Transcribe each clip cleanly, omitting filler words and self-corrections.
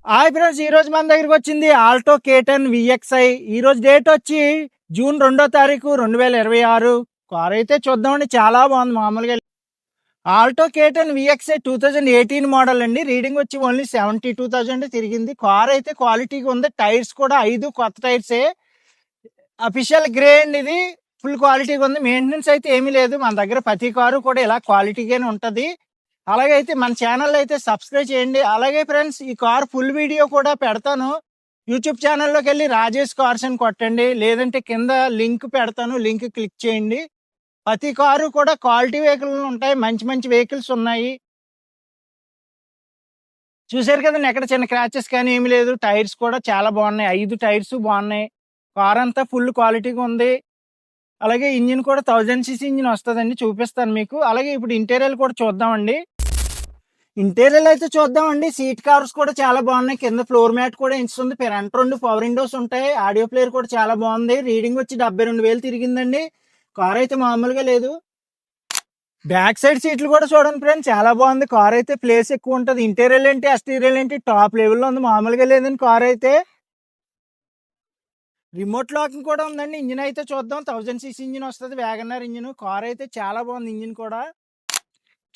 Hi friends, ఈ రోజు మన దగ్గరికి వచ్చింది ఆల్టో K10 VXI. ఈ రోజు డేట్ వచ్చి జూన్ 2వ తారీఖు 2026. కార్ అయితే చూద్దామండి, చాలా బాగుంది. మామూలుగా ఆల్టో K10 VXI 2018 మోడల్ అండి. రీడింగ్ వచ్చి ఓన్లీ 72,000 తిరిగింది. కార్ అయితే క్వాలిటీగా ఉంది. టైర్స్ కూడా 5 కొత్త టైర్సే. అఫీషియల్ గ్రే అండి, ఇది ఫుల్ క్వాలిటీగా ఉంది. మెయింటెనెన్స్ అయితే ఏమీ లేదు. మన దగ్గర ప్రతి కారు కూడా ఇలా క్వాలిటీగానే ఉంటుంది. అలాగే అయితే మన ఛానల్ అయితే సబ్స్క్రైబ్ చేయండి. అలాగే ఫ్రెండ్స్, ఈ కార్ ఫుల్ వీడియో కూడా పెడతాను. యూట్యూబ్ ఛానల్లోకి వెళ్ళి రాజేష్ కార్స్ అని కొట్టండి, లేదంటే కింద లింక్ పెడతాను, లింక్ క్లిక్ చేయండి. ప్రతి కారు కూడా క్వాలిటీ వెహికల్ ఉంటాయి, మంచి మంచి వెహికల్స్ ఉన్నాయి. చూసారు కదండి, ఎక్కడ చిన్న క్రాచెస్ కానీ ఏమి లేదు. టైర్స్ కూడా చాలా బాగున్నాయి, 5 టైర్స్ బాగున్నాయి. కార్ అంతా ఫుల్ క్వాలిటీగా ఉంది. అలాగే ఇంజిన్ కూడా 1000cc ఇంజిన్ వస్తుందండి, చూపిస్తాను మీకు. అలాగే ఇప్పుడు ఇంటీరియర్ కూడా చూద్దామండి. ఇంటీరియర్ అయితే చూద్దామండి. సీట్ కవర్స్ కూడా చాలా బాగున్నాయి. కింద ఫ్లోర్ మ్యాట్ కూడా ఇస్తుంది. ఫ్రంట్ 2 పవర్ విండోస్ ఉంటాయి. ఆడియో ప్లేయర్ కూడా చాలా బాగుంది. రీడింగ్ వచ్చి 72,000 తిరిగిందండి. కార్ అయితే మామూలుగా లేదు. బ్యాక్ సైడ్ సీట్లు కూడా చూడండి ఫ్రెండ్స్, చాలా బాగుంది. కార్ అయితే ప్లేస్ ఎక్కువ ఉంటుంది. ఇంటీరియర్ ఏంటి, ఎక్స్టీరియర్ ఏంటి, టాప్ లెవెల్లో ఉంది. మామూలుగా లేదండి కార్ అయితే. రిమోట్ లాకింగ్ కూడా ఉందండి. ఇంజిన్ అయితే చూద్దాం. 1000cc ఇంజిన్ వస్తుంది, వ్యాగనర్ ఇంజిన్. కార్ అయితే చాలా బాగుంది, ఇంజిన్ కూడా.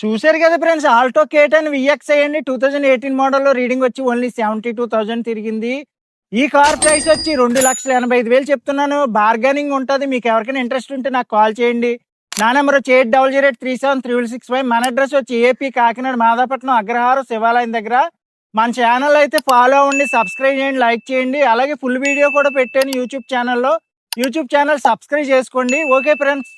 చూసారు కదా ఫ్రెండ్స్, ఆల్టో K10 VXI అండి. 2018 మోడల్లో రీడింగ్ వచ్చి ఓన్లీ 72,000 తిరిగింది. ఈ కార్ ప్రైస్ వచ్చి 2,85,000 చెప్తున్నాను. బార్గెనింగ్ ఉంటుంది. మీకు ఎవరికైనా ఇంట్రెస్ట్ ఉంటే నాకు కాల్ చేయండి. నా నెంబర్ వచ్చి 8008373665. మన అడ్రస్ వచ్చి ఏపీ కాకినాడ మాదాపట్నం అగ్రహారం శివాలయం దగ్గర. మన ఛానల్ అయితే ఫాలో అవ్వండి, సబ్స్క్రైబ్ చేయండి, లైక్ చేయండి. అలాగే ఫుల్ వీడియో కూడా పెట్టాను యూట్యూబ్ ఛానల్లో. యూట్యూబ్ ఛానల్ సబ్స్క్రైబ్ చేసుకోండి. Okay friends.